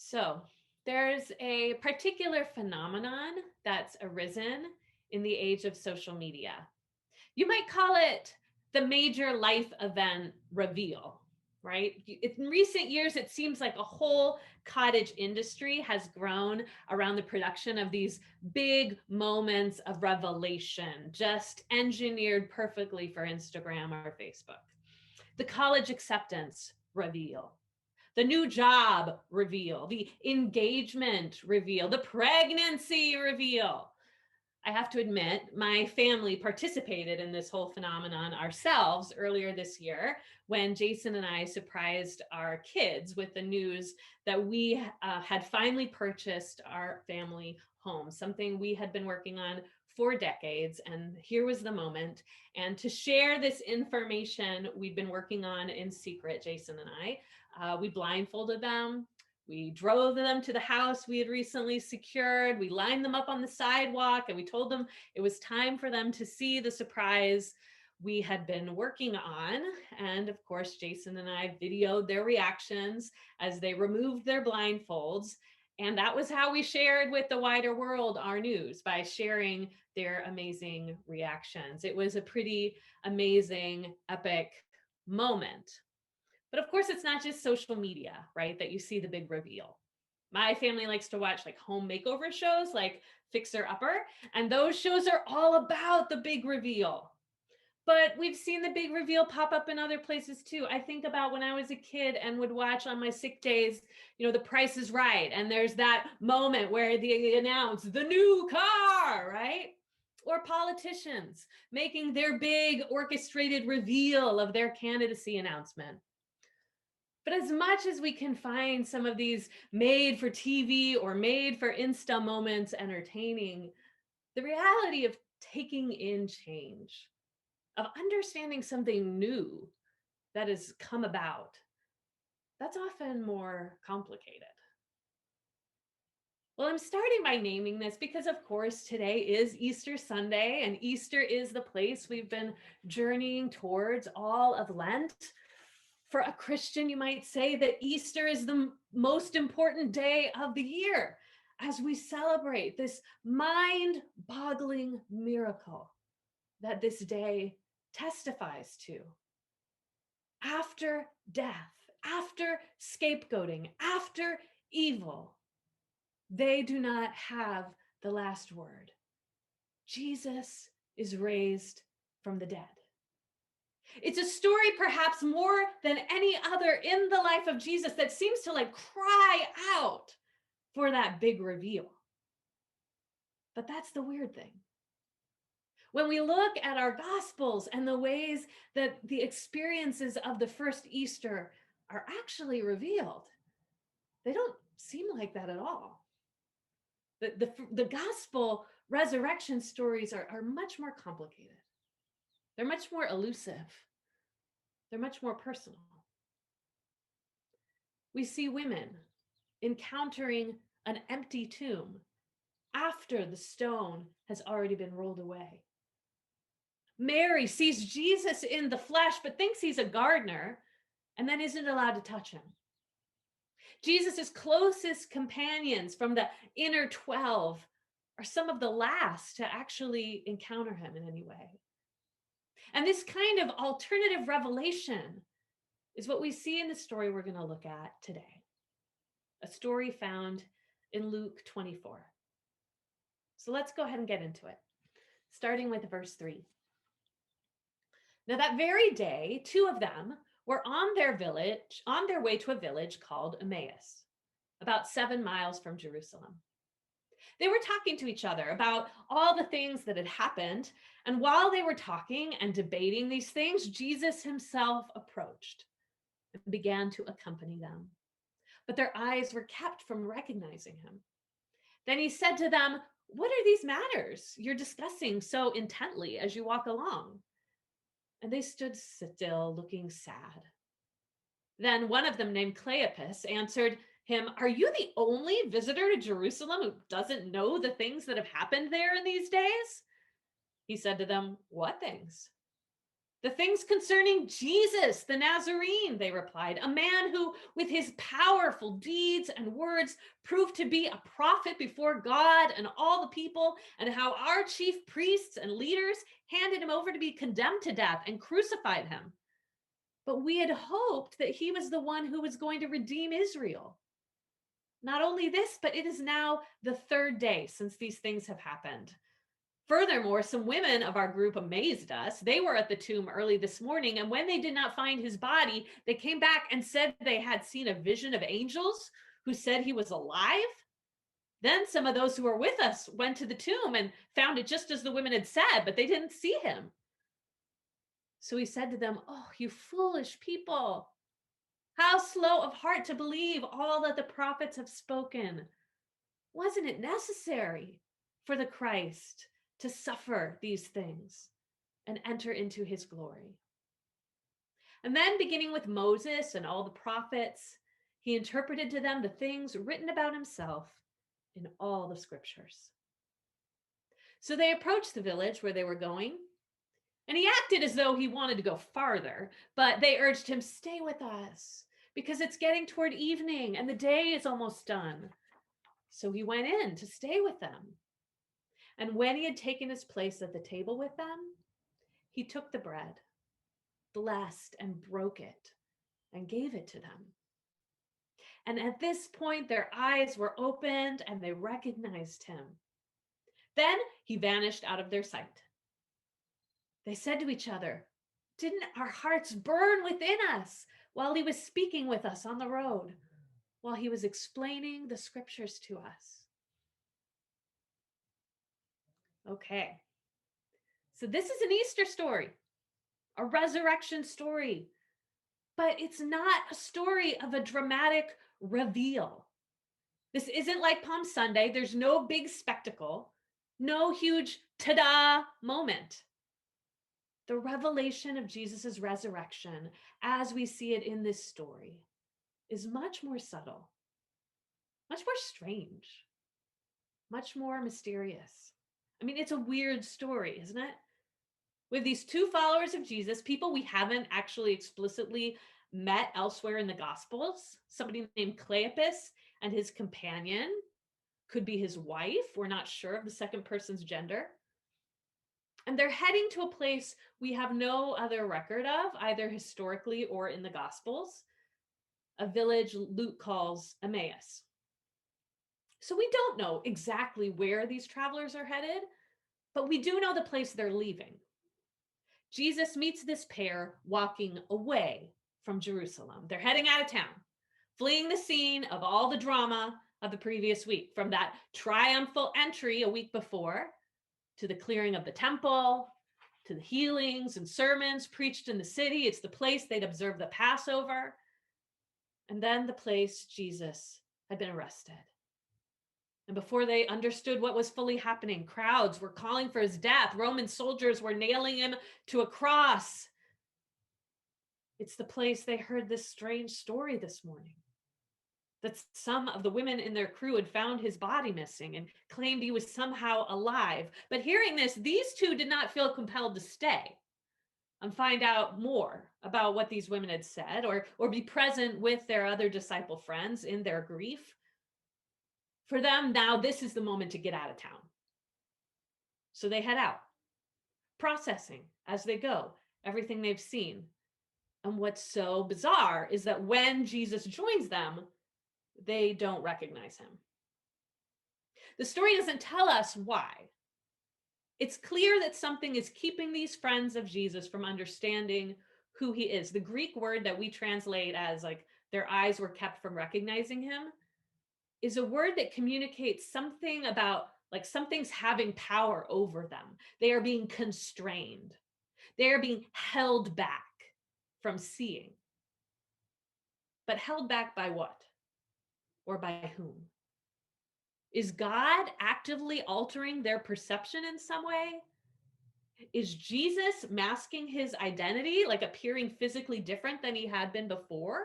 So, there's a particular phenomenon that's arisen in the age of social media. You might call it the major life event reveal, right? In recent years, it seems like a whole cottage industry has grown around the production of these big moments of revelation, just engineered perfectly for Instagram or Facebook. The college acceptance reveal, the new job reveal, the engagement reveal, the pregnancy reveal. I have to admit, my family participated in this whole phenomenon ourselves earlier this year when Jason and I surprised our kids with the news that we had finally purchased our family home, something we had been working on for decades. And here was the moment. And to share this information we'd been working on in secret, Jason and I, we blindfolded them. We drove them to the house we had recently secured. We lined them up on the sidewalk and we told them it was time for them to see the surprise we had been working on. And of course, Jason and I videoed their reactions as they removed their blindfolds. And that was how we shared with the wider world our news, by sharing their amazing reactions. It was a pretty amazing, epic moment. But of course, it's not just social media, right, that you see the big reveal. My family likes to watch like home makeover shows like Fixer Upper, and those shows are all about the big reveal. But we've seen the big reveal pop up in other places too. I think about when I was a kid and would watch on my sick days, The Price is Right. And there's that moment where they announce the new car, right? Or politicians making their big orchestrated reveal of their candidacy announcement. But as much as we can find some of these made for TV or made for Insta moments entertaining, the reality of taking in change, of understanding something new that has come about, that's often more complicated. Well, I'm starting by naming this because, of course, today is Easter Sunday, and Easter is the place we've been journeying towards all of Lent. For a Christian, you might say that Easter is the most important day of the year as we celebrate this mind-boggling miracle that this day testifies to. After death, after scapegoating, after evil, they do not have the last word. Jesus is raised from the dead. It's a story perhaps more than any other in the life of Jesus that seems to cry out for that big reveal. But that's the weird thing. When we look at our Gospels and the ways that the experiences of the first Easter are actually revealed, they don't seem like that at all. The Gospel resurrection stories are much more complicated. They're much more elusive. They're much more personal. We see women encountering an empty tomb after the stone has already been rolled away. Mary sees Jesus in the flesh, but thinks he's a gardener and then isn't allowed to touch him. Jesus's closest companions from the inner 12 are some of the last to actually encounter him in any way. And this kind of alternative revelation is what we see in the story we're going to look at today. A story found in Luke 24. So let's go ahead and get into it, starting with verse 3. Now that very day, two of them were on their way to a village called Emmaus, about 7 miles from Jerusalem. They were talking to each other about all the things that had happened, and while they were talking and debating these things, Jesus himself approached and began to accompany them. But their eyes were kept from recognizing him. Then he said to them, "What are these matters you're discussing so intently as you walk along?" And they stood still, looking sad. Then one of them, named Cleopas, answered him, "Are you the only visitor to Jerusalem who doesn't know the things that have happened there in these days?" He said to them, "What things?" The things concerning Jesus, the Nazarene, they replied, a man who, with his powerful deeds and words, proved to be a prophet before God and all the people, and how our chief priests and leaders handed him over to be condemned to death and crucified him. But we had hoped that he was the one who was going to redeem Israel. Not only this, but it is now the third day since these things have happened. Furthermore, some women of our group amazed us. They were at the tomb early this morning, and when they did not find his body, they came back and said they had seen a vision of angels who said he was alive. Then some of those who were with us went to the tomb and found it just as the women had said, but they didn't see him. So he said to them, "Oh, you foolish people, how slow of heart to believe all that the prophets have spoken. Wasn't it necessary for the Christ to suffer these things and enter into his glory?" And then, beginning with Moses and all the prophets, he interpreted to them the things written about himself in all the scriptures. So they approached the village where they were going, and he acted as though he wanted to go farther, but they urged him, "Stay with us, because it's getting toward evening and the day is almost done." So he went in to stay with them. And when he had taken his place at the table with them, he took the bread, blessed and broke it, and gave it to them. And at this point, their eyes were opened and they recognized him. Then he vanished out of their sight. They said to each other, "Didn't our hearts burn within us while he was speaking with us on the road, while he was explaining the scriptures to us?" Okay. So this is an Easter story, a resurrection story, but it's not a story of a dramatic reveal. This isn't like Palm Sunday. There's no big spectacle, no huge ta-da moment. The revelation of Jesus' resurrection, as we see it in this story, is much more subtle, much more strange, much more mysterious. I mean, it's a weird story, isn't it? With these two followers of Jesus, people we haven't actually explicitly met elsewhere in the Gospels, somebody named Cleopas and his companion, could be his wife. We're not sure of the second person's gender. And they're heading to a place we have no other record of, either historically or in the Gospels, a village Luke calls Emmaus. So we don't know exactly where these travelers are headed, but we do know the place they're leaving. Jesus meets this pair walking away from Jerusalem. They're heading out of town, fleeing the scene of all the drama of the previous week, from that triumphal entry a week before to the clearing of the temple, to the healings and sermons preached in the city. It's the place they'd observe the Passover, and then the place Jesus had been arrested. And before they understood what was fully happening, crowds were calling for his death. Roman soldiers were nailing him to a cross. It's the place they heard this strange story this morning, that some of the women in their crew had found his body missing and claimed he was somehow alive. But hearing this, these two did not feel compelled to stay and find out more about what these women had said, or be present with their other disciple friends in their grief. For them, now this is the moment to get out of town. So they head out, processing as they go everything they've seen. And what's so bizarre is that when Jesus joins them, they don't recognize him. The story doesn't tell us why. It's clear that something is keeping these friends of Jesus from understanding who he is. The Greek word that we translate as like their eyes were kept from recognizing him is a word that communicates something about like something's having power over them. They are being constrained. They are being held back from seeing. But held back by what? Or by whom? Is God actively altering their perception in some way? Is Jesus masking his identity, like appearing physically different than he had been before?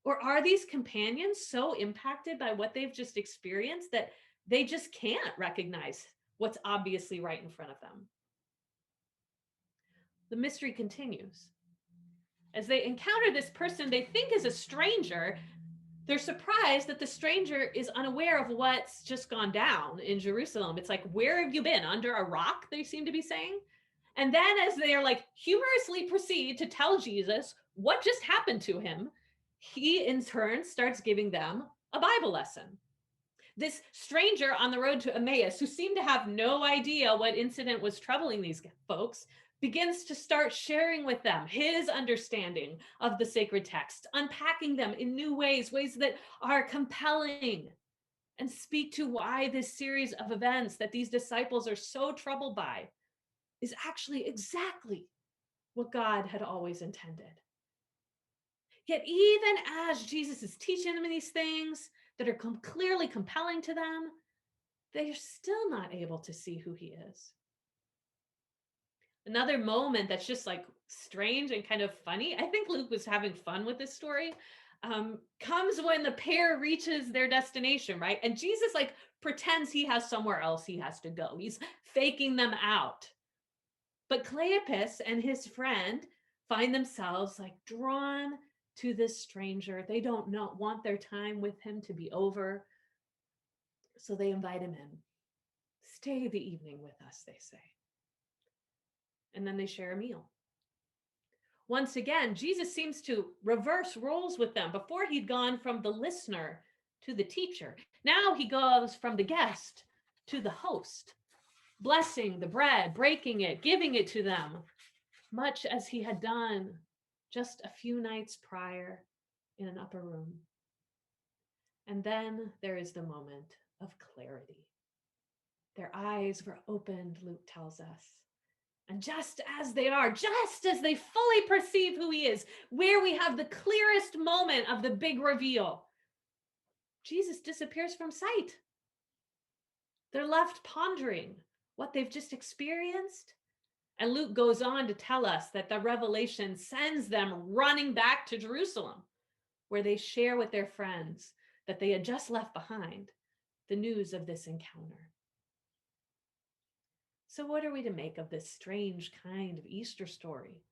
Or are these companions so impacted by what they've just experienced that they just can't recognize what's obviously right in front of them? The mystery continues. As they encounter this person they think is a stranger, they're surprised that the stranger is unaware of what's just gone down in Jerusalem. It's like, where have you been? Under a rock, they seem to be saying. And then, as they are like humorously proceed to tell Jesus what just happened to him, he in turn starts giving them a Bible lesson. This stranger on the road to Emmaus, who seemed to have no idea what incident was troubling these folks, begins to start sharing with them his understanding of the sacred text, unpacking them in new ways, ways that are compelling and speak to why this series of events that these disciples are so troubled by is actually exactly what God had always intended. Yet, even as Jesus is teaching them these things that are clearly compelling to them, they are still not able to see who he is. Another moment that's just like strange and kind of funny, I think Luke was having fun with this story, comes when the pair reaches their destination, right? And Jesus like pretends he has somewhere else he has to go. He's faking them out. But Cleopas and his friend find themselves like drawn to this stranger. They don't want their time with him to be over. So they invite him in. Stay the evening with us, they say. And then they share a meal. Once again, Jesus seems to reverse roles with them. Before he'd gone from the listener to the teacher. Now he goes from the guest to the host, blessing the bread, breaking it, giving it to them, much as he had done just a few nights prior in an upper room. And then there is the moment of clarity. Their eyes were opened, Luke tells us. And just as they are, just as they fully perceive who he is, where we have the clearest moment of the big reveal, Jesus disappears from sight. They're left pondering what they've just experienced. And Luke goes on to tell us that the revelation sends them running back to Jerusalem, where they share with their friends that they had just left behind the news of this encounter. So, what are we to make of this strange kind of Easter story?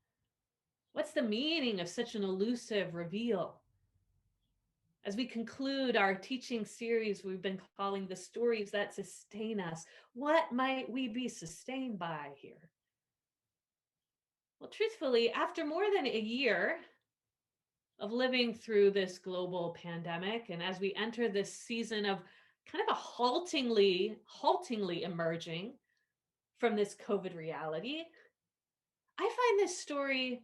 What's the meaning of such an elusive reveal? As we conclude our teaching series, we've been calling the stories that sustain us. What might we be sustained by here? Well, truthfully, after more than a year of living through this global pandemic, and as we enter this season of kind of a haltingly emerging from this COVID reality, I find this story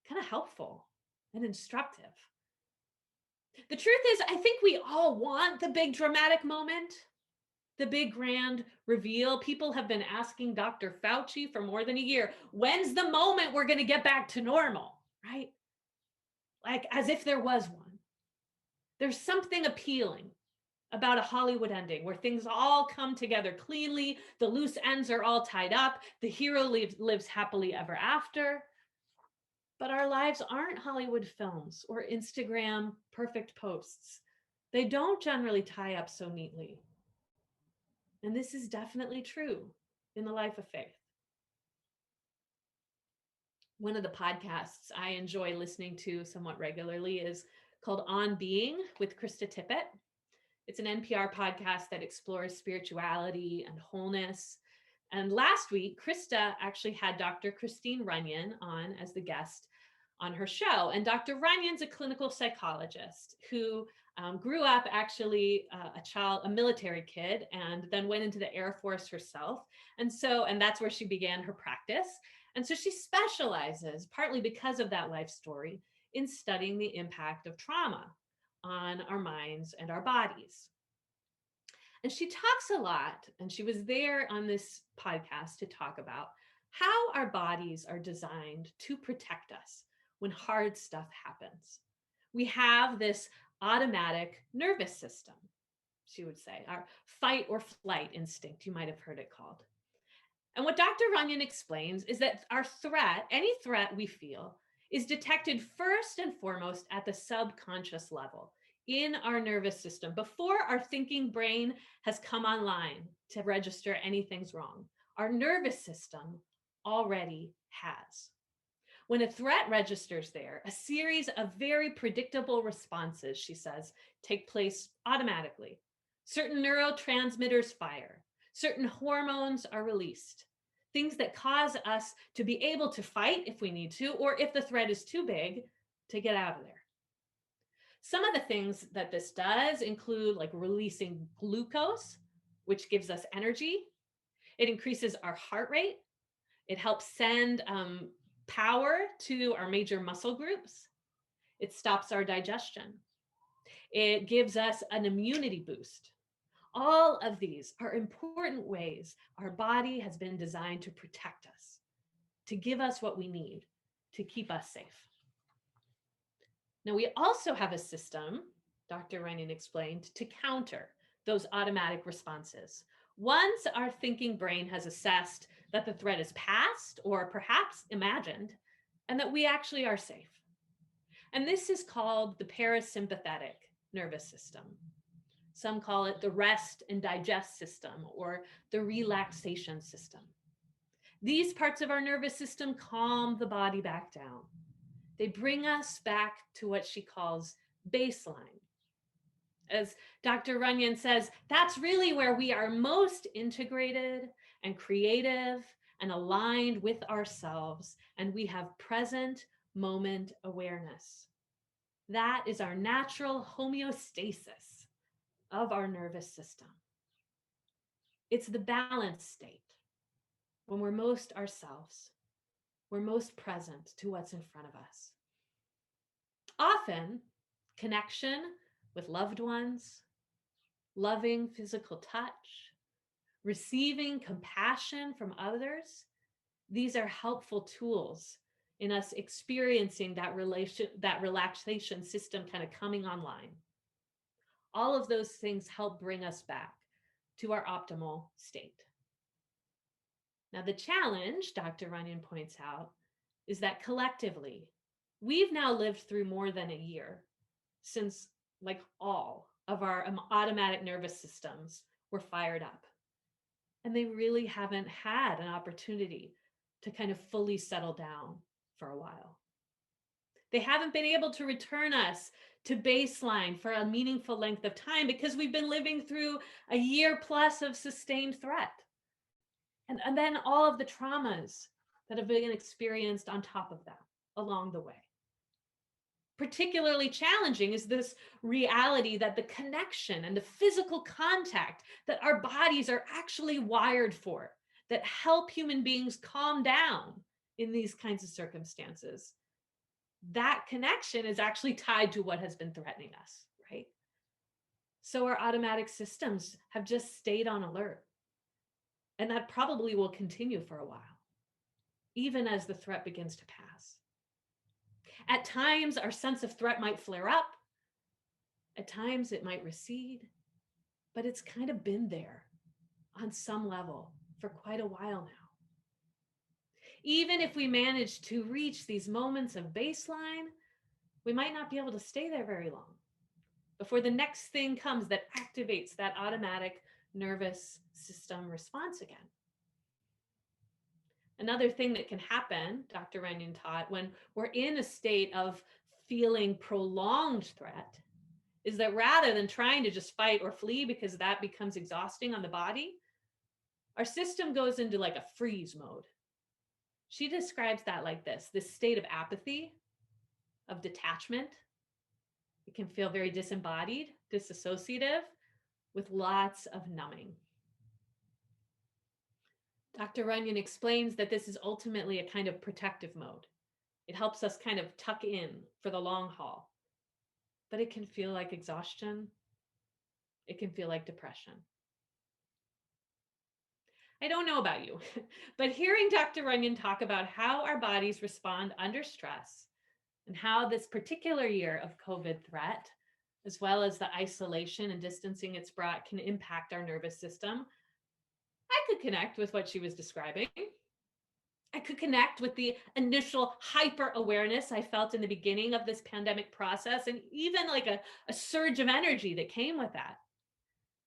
kind of helpful and instructive. The truth is, I think we all want the big dramatic moment, the big grand reveal. People have been asking Dr. Fauci for more than a year, when's the moment we're going to get back to normal, right? Like as if there was one. There's something appealing about a Hollywood ending where things all come together cleanly, the loose ends are all tied up, the hero lives happily ever after. But our lives aren't Hollywood films or Instagram perfect posts. They don't generally tie up so neatly. And this is definitely true in the life of faith. One of the podcasts I enjoy listening to somewhat regularly is called On Being with Krista Tippett. It's an NPR podcast that explores spirituality and wholeness. And last week, Krista actually had Dr. Christine Runyon on as the guest on her show. And Dr. Runyon's a clinical psychologist who grew up actually a military kid, and then went into the Air Force herself. And that's where she began her practice. And so she specializes, partly because of that life story, in studying the impact of trauma on our minds and our bodies. And she talks a lot, and she was there on this podcast to talk about how our bodies are designed to protect us when hard stuff happens. We have this automatic nervous system, she would say, our fight or flight instinct, you might have heard it called. And what Dr. Runyon explains is that our threat, any threat we feel, is detected first and foremost at the subconscious level in our nervous system before our thinking brain has come online to register anything's wrong. Our nervous system already has. When a threat registers there, a series of very predictable responses, she says, take place automatically. Certain neurotransmitters fire, certain hormones are released, things that cause us to be able to fight if we need to, or if the threat is too big, to get out of there. Some of the things that this does include like releasing glucose, which gives us energy. It increases our heart rate. It helps send power to our major muscle groups. It stops our digestion. It gives us an immunity boost. All of these are important ways our body has been designed to protect us, to give us what we need, to keep us safe. Now, we also have a system, Dr. Runyon explained, to counter those automatic responses. Once our thinking brain has assessed that the threat is past or perhaps imagined, and that we actually are safe. And this is called the parasympathetic nervous system. Some call it the rest and digest system or the relaxation system. These parts of our nervous system calm the body back down. They bring us back to what she calls baseline. As Dr. Runyon says, that's really where we are most integrated and creative and aligned with ourselves, and we have present moment awareness. That is our natural homeostasis of our nervous system. It's the balanced state when we're most ourselves, we're most present to what's in front of us. Often, connection with loved ones, loving physical touch, receiving compassion from others, these are helpful tools in us experiencing that relaxation system kind of coming online. All of those things help bring us back to our optimal state. Now, the challenge, Dr. Runyon points out, is that collectively, we've now lived through more than a year since like all of our automatic nervous systems were fired up. And they really haven't had an opportunity to kind of fully settle down for a while. They haven't been able to return us to baseline for a meaningful length of time because we've been living through a year plus of sustained threat. And then all of the traumas that have been experienced on top of that along the way. Particularly challenging is this reality that the connection and the physical contact that our bodies are actually wired for, that help human beings calm down in these kinds of circumstances, that connection is actually tied to what has been threatening us, right? So our automatic systems have just stayed on alert. And that probably will continue for a while, even as the threat begins to pass. At times, our sense of threat might flare up. At times, it might recede, but it's kind of been there on some level for quite a while now. Even if we manage to reach these moments of baseline, we might not be able to stay there very long before the next thing comes that activates that automatic nervous system response again. Another thing that can happen, Dr. Runyon taught, when we're in a state of feeling prolonged threat, is that rather than trying to just fight or flee because that becomes exhausting on the body, our system goes into like a freeze mode. She describes that like this state of apathy, of detachment. It can feel very disembodied, disassociative, with lots of numbing. Dr. Runyon explains that this is ultimately a kind of protective mode. It helps us kind of tuck in for the long haul, but it can feel like exhaustion. It can feel like depression. I don't know about you, but hearing Dr. Runyon talk about how our bodies respond under stress and how this particular year of COVID threat, as well as the isolation and distancing it's brought, can impact our nervous system, I could connect with what she was describing. I could connect with the initial hyper awareness I felt in the beginning of this pandemic process, and even like a surge of energy that came with that.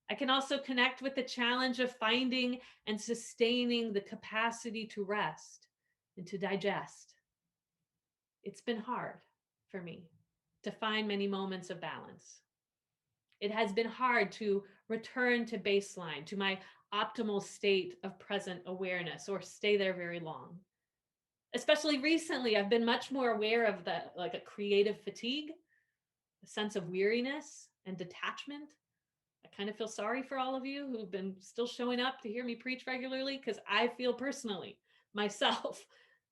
I can also connect with the challenge of finding and sustaining the capacity to rest and to digest. It's been hard for me to find many moments of balance. It has been hard to return to baseline, to my optimal state of present awareness, or stay there very long. Especially recently, I've been much more aware of the like a creative fatigue, a sense of weariness and detachment. I kind of feel sorry for all of you who've been still showing up to hear me preach regularly, because I feel personally myself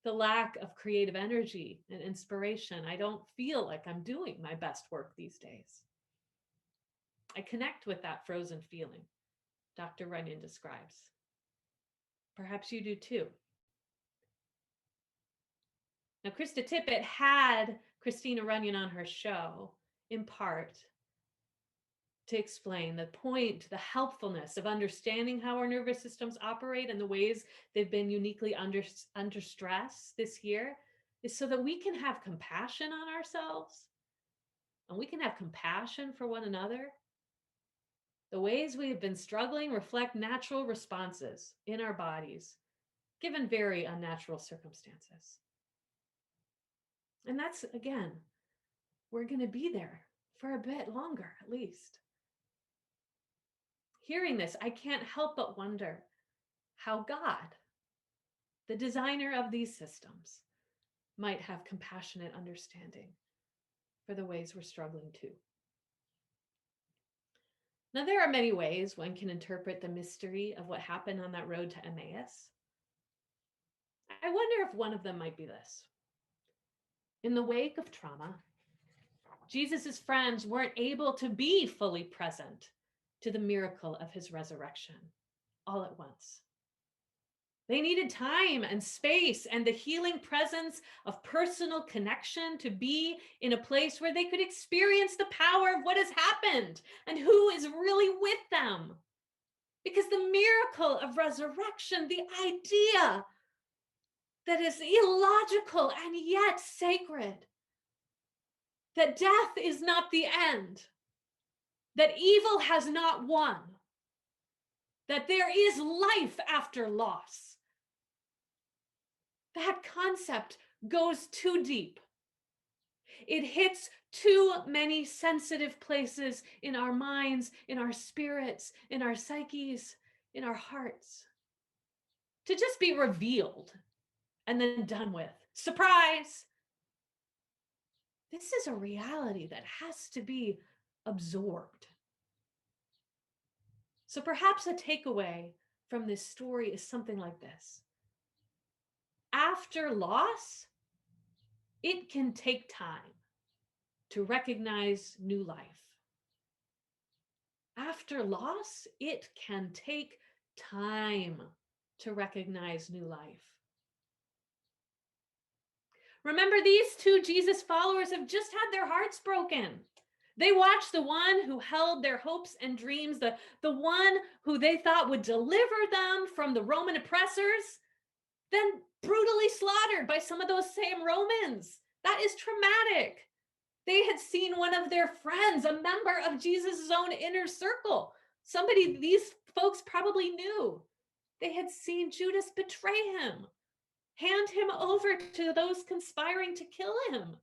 the lack of creative energy and inspiration. I don't feel like I'm doing my best work these days. I connect with that frozen feeling Dr. Runyon describes. Perhaps you do too. Now, Krista Tippett had Christina Runyon on her show in part to explain the point, the helpfulness of understanding how our nervous systems operate and the ways they've been uniquely under stress this year, is so that we can have compassion on ourselves and we can have compassion for one another. The ways we have been struggling reflect natural responses in our bodies, given very unnatural circumstances. And that's, again, we're going to be there for a bit longer, at least. Hearing this, I can't help but wonder how God, the designer of these systems, might have compassionate understanding for the ways we're struggling too. Now, there are many ways one can interpret the mystery of what happened on that road to Emmaus. I wonder if one of them might be this. In the wake of trauma, Jesus' friends weren't able to be fully present to the miracle of his resurrection all at once. They needed time and space and the healing presence of personal connection to be in a place where they could experience the power of what has happened and who is really with them. Because the miracle of resurrection, the idea that is illogical and yet sacred, that death is not the end, that evil has not won, that there is life after loss. That concept goes too deep. It hits too many sensitive places in our minds, in our spirits, in our psyches, in our hearts, to just be revealed and then done with. Surprise! This is a reality that has to be absorbed. So perhaps a takeaway from this story is something like this. After loss, it can take time to recognize new life. After loss, it can take time to recognize new life. Remember, these two Jesus followers have just had their hearts broken. They watched the one who held their hopes and dreams, the one who they thought would deliver them from the Roman oppressors, then brutally slaughtered by some of those same Romans. That is traumatic. They had seen one of their friends, a member of Jesus' own inner circle, somebody these folks probably knew. They had seen Judas betray him, hand him over to those conspiring to kill him.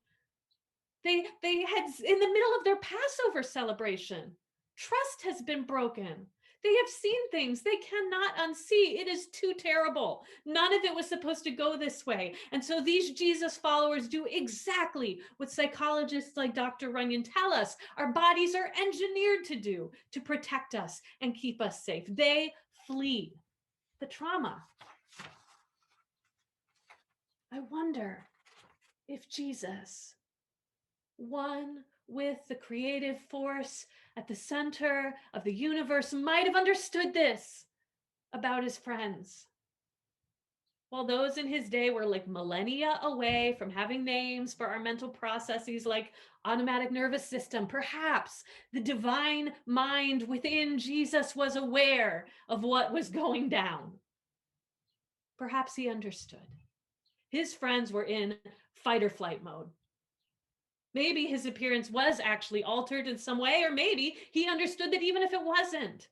They had, in the middle of their Passover celebration, trust has been broken. They have seen things they cannot unsee. It is too terrible. None of it was supposed to go this way. And so these Jesus followers do exactly what psychologists like Dr. Runyon tell us our bodies are engineered to do to protect us and keep us safe. They flee the trauma. I wonder if Jesus, one with the creative force at the center of the universe, might have understood this about his friends. While those in his day were like millennia away from having names for our mental processes like automatic nervous system, perhaps the divine mind within Jesus was aware of what was going down. Perhaps he understood. His friends were in fight or flight mode. Maybe his appearance was actually altered in some way, or maybe he understood that even if it wasn't,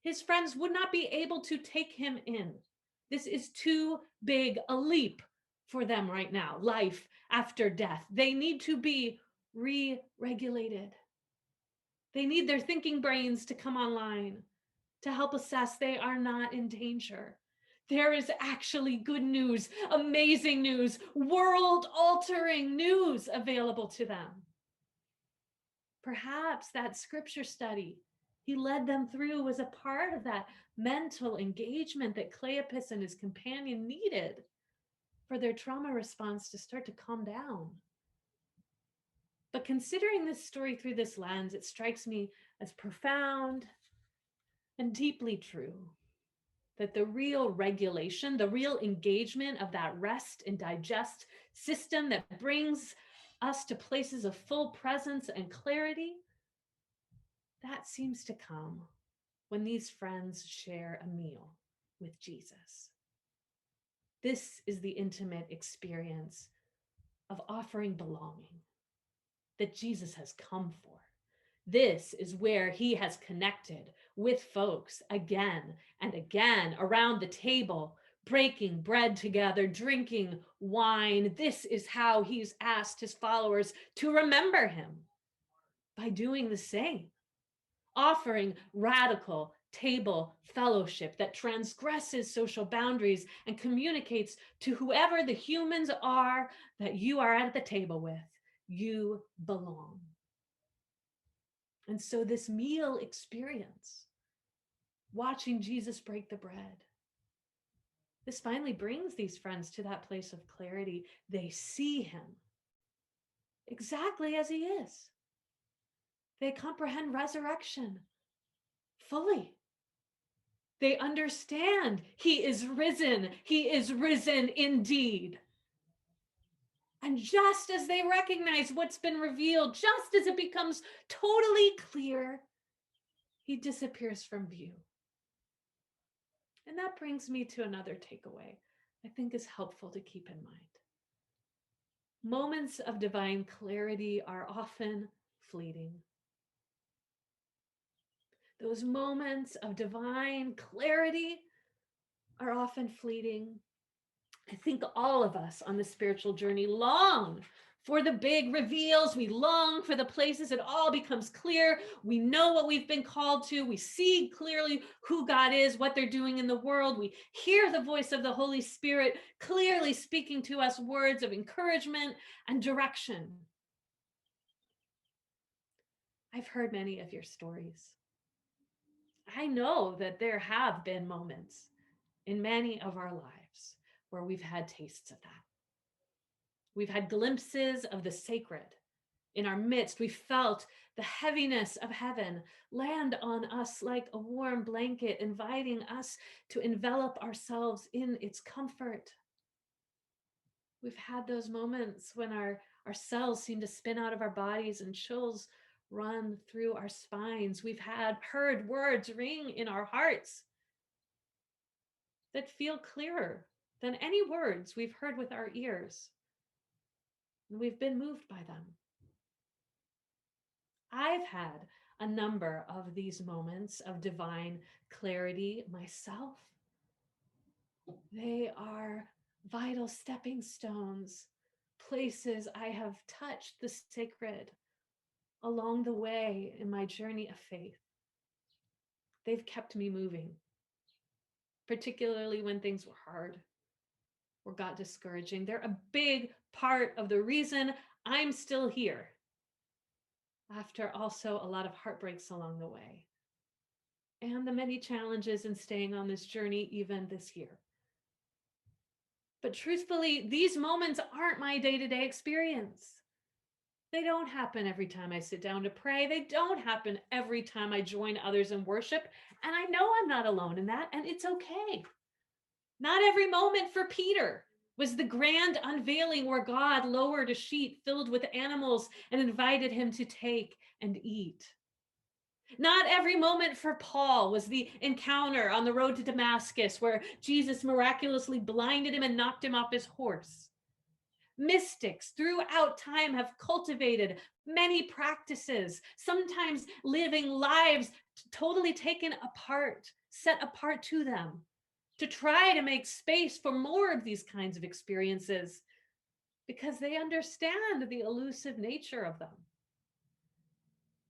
his friends would not be able to take him in. This is too big a leap for them right now, life after death. They need to be re-regulated. They need their thinking brains to come online to help assess they are not in danger. There is actually good news, amazing news, world-altering news available to them. Perhaps that scripture study he led them through was a part of that mental engagement that Cleopas and his companion needed for their trauma response to start to calm down. But considering this story through this lens, it strikes me as profound and deeply true that the real regulation, the real engagement of that rest and digest system that brings us to places of full presence and clarity, that seems to come when these friends share a meal with Jesus. This is the intimate experience of offering belonging that Jesus has come for. This is where he has connected with folks again and again around the table, breaking bread together, drinking wine. This is how he's asked his followers to remember him, by doing the same, offering radical table fellowship that transgresses social boundaries and communicates to whoever the humans are that you are at the table with, you belong. And so this meal experience, watching Jesus break the bread, this finally brings these friends to that place of clarity. They see him exactly as he is. They comprehend resurrection fully. They understand he is risen. He is risen indeed. And just as they recognize what's been revealed, just as it becomes totally clear, he disappears from view. And that brings me to another takeaway I think is helpful to keep in mind. Moments of divine clarity are often fleeting. Those moments of divine clarity are often fleeting. I think all of us on the spiritual journey long for the big reveals. We long for the places it all becomes clear. We know what we've been called to. We see clearly who God is, what they're doing in the world. We hear the voice of the Holy Spirit clearly speaking to us words of encouragement and direction. I've heard many of your stories. I know that there have been moments in many of our lives where we've had tastes of that. We've had glimpses of the sacred in our midst. We felt the heaviness of heaven land on us like a warm blanket, inviting us to envelop ourselves in its comfort. We've had those moments when our cells seem to spin out of our bodies and chills run through our spines. We've heard words ring in our hearts that feel clearer than any words we've heard with our ears. And we've been moved by them. I've had a number of these moments of divine clarity myself. They are vital stepping stones, places I have touched the sacred along the way in my journey of faith. They've kept me moving, particularly when things were hard or got discouraging. They're a big part of the reason I'm still here, after also a lot of heartbreaks along the way, and the many challenges in staying on this journey even this year. But truthfully, these moments aren't my day-to-day experience. They don't happen every time I sit down to pray. They don't happen every time I join others in worship. And I know I'm not alone in that, and it's okay. Not every moment for Peter was the grand unveiling where God lowered a sheet filled with animals and invited him to take and eat. Not every moment for Paul was the encounter on the road to Damascus where Jesus miraculously blinded him and knocked him off his horse. Mystics throughout time have cultivated many practices, sometimes living lives totally taken apart, set apart to them, to try to make space for more of these kinds of experiences, because they understand the elusive nature of them.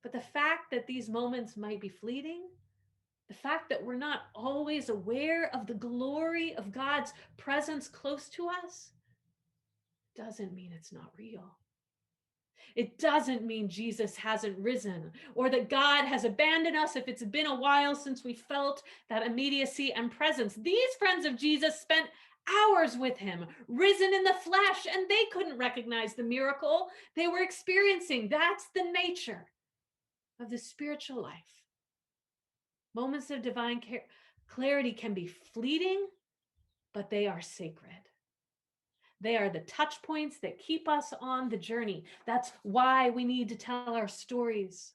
But the fact that these moments might be fleeting, the fact that we're not always aware of the glory of God's presence close to us, doesn't mean it's not real. It doesn't mean Jesus hasn't risen or that God has abandoned us if it's been a while since we felt that immediacy and presence. These friends of Jesus spent hours with him, risen in the flesh, and they couldn't recognize the miracle they were experiencing. That's the nature of the spiritual life. Moments of divine clarity can be fleeting, but they are sacred. They are the touch points that keep us on the journey. That's why we need to tell our stories,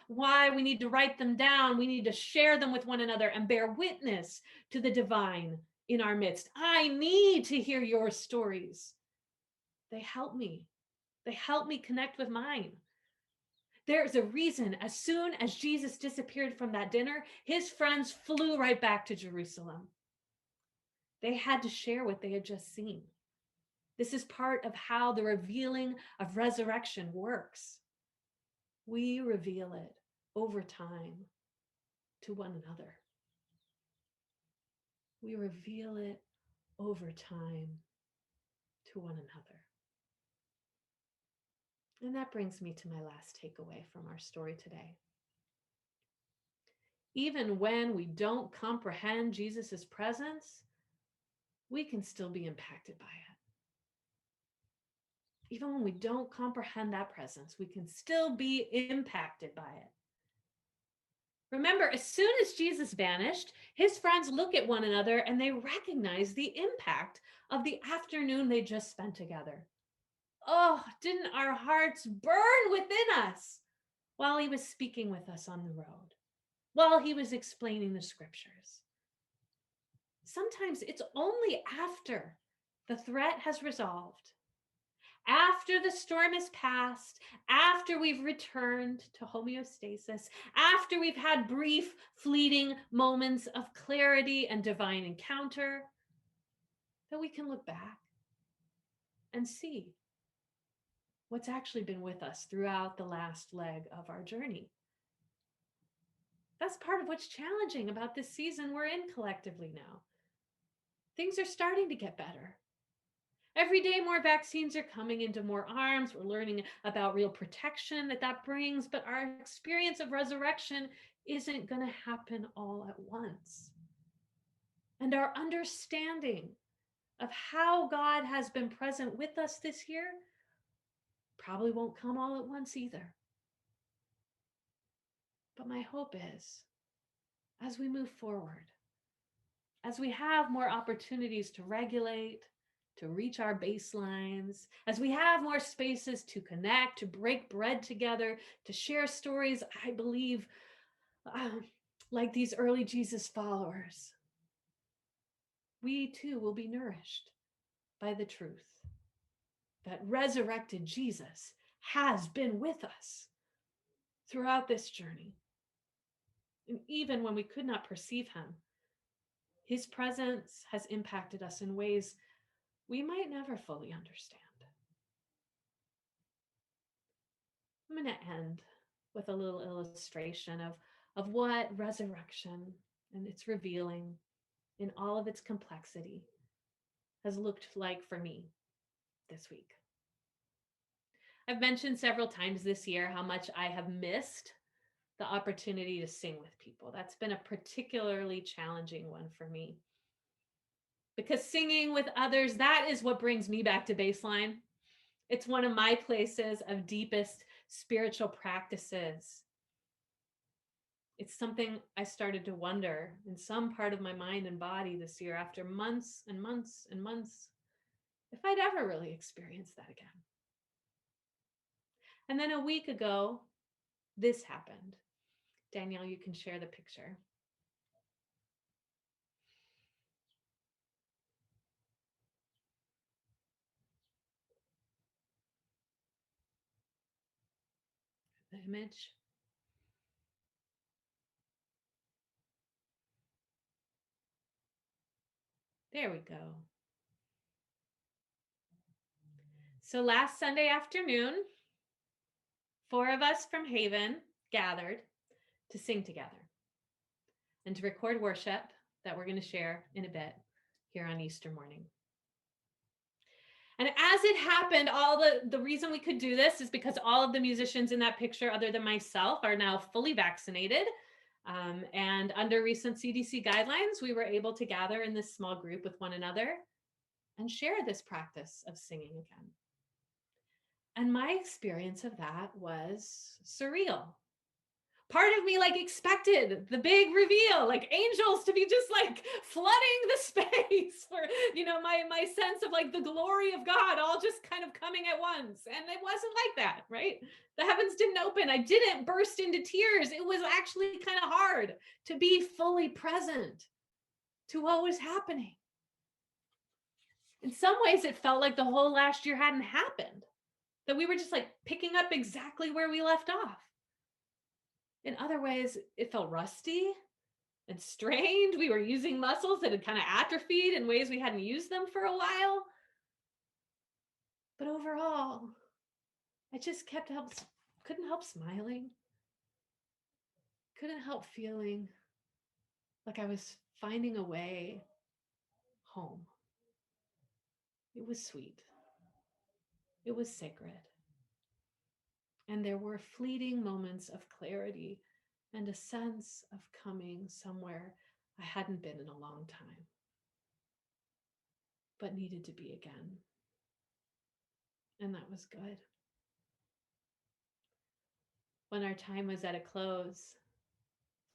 why we need to write them down. We need to share them with one another and bear witness to the divine in our midst. I need to hear your stories. They help me. They help me connect with mine. There's a reason as soon as Jesus disappeared from that dinner, his friends flew right back to Jerusalem. They had to share what they had just seen. This is part of how the revealing of resurrection works. We reveal it over time to one another. We reveal it over time to one another. And that brings me to my last takeaway from our story today. Even when we don't comprehend Jesus' presence, we can still be impacted by it. Even when we don't comprehend that presence, we can still be impacted by it. Remember, as soon as Jesus vanished, his friends look at one another and they recognize the impact of the afternoon they just spent together. Oh, didn't our hearts burn within us while he was speaking with us on the road, while he was explaining the scriptures? Sometimes it's only after the threat has resolved, after the storm has passed, after we've returned to homeostasis, after we've had brief, fleeting moments of clarity and divine encounter, that we can look back and see what's actually been with us throughout the last leg of our journey. That's part of what's challenging about this season we're in collectively now. Things are starting to get better. Every day, more vaccines are coming into more arms. We're learning about real protection that brings, but our experience of resurrection isn't going to happen all at once. And our understanding of how God has been present with us this year probably won't come all at once either. But my hope is, as we move forward, as we have more opportunities to regulate, to reach our baselines, as we have more spaces to connect, to break bread together, to share stories, I believe, like these early Jesus followers, we too will be nourished by the truth that resurrected Jesus has been with us throughout this journey. And even when we could not perceive him, his presence has impacted us in ways we might never fully understand. I'm going to end with a little illustration of what resurrection and its revealing in all of its complexity has looked like for me this week. I've mentioned several times this year how much I have missed the opportunity to sing with people. That's been a particularly challenging one for me. Because singing with others, that is what brings me back to baseline. It's one of my places of deepest spiritual practices. It's something I started to wonder in some part of my mind and body this year after months and months and months, if I'd ever really experienced that again. And then a week ago, this happened. Danielle, you can share the picture. The image. There we go. So last Sunday afternoon, 4 of us from Haven gathered to sing together and to record worship that we're going to share in a bit here on Easter morning. And as it happened, the reason we could do this is because all of the musicians in that picture, other than myself, are now fully vaccinated. And under recent CDC guidelines, we were able to gather in this small group with one another and share this practice of singing again. And my experience of that was surreal. Part of me expected the big reveal, angels to be just flooding the space for, my sense of the glory of God all just kind of coming at once. And it wasn't like that, right? The heavens didn't open. I didn't burst into tears. It was actually kind of hard to be fully present to what was happening. In some ways, it felt like the whole last year hadn't happened, that we were just picking up exactly where we left off. In other ways, it felt rusty and strained. We were using muscles that had kind of atrophied in ways we hadn't used them for a while. But overall, I just couldn't help smiling. Couldn't help feeling like I was finding a way home. It was sweet. It was sacred. And there were fleeting moments of clarity and a sense of coming somewhere I hadn't been in a long time, but needed to be again. And that was good. When our time was at a close,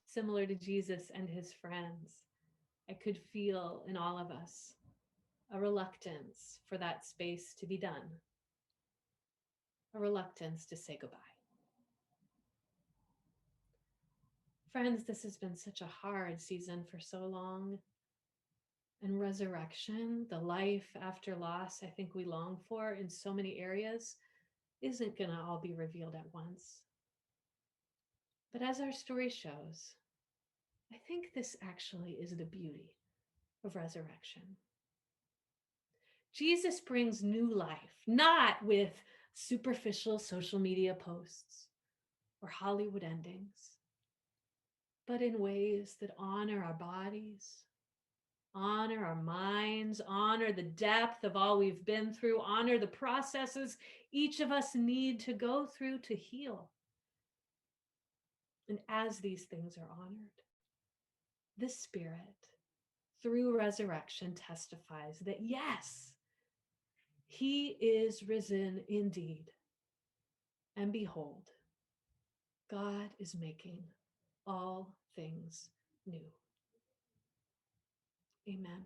similar to Jesus and his friends, I could feel in all of us a reluctance for that space to be done, a reluctance to say goodbye. Friends, this has been such a hard season for so long. And resurrection, the life after loss I think we long for in so many areas, isn't going to all be revealed at once. But as our story shows, I think this actually is the beauty of resurrection. Jesus brings new life, not with superficial social media posts or Hollywood endings, but in ways that honor our bodies, honor our minds, honor the depth of all we've been through, honor the processes each of us need to go through to heal. And as these things are honored, this Spirit, through resurrection, testifies that yes, he is risen indeed. And behold, God is making all things new. Amen.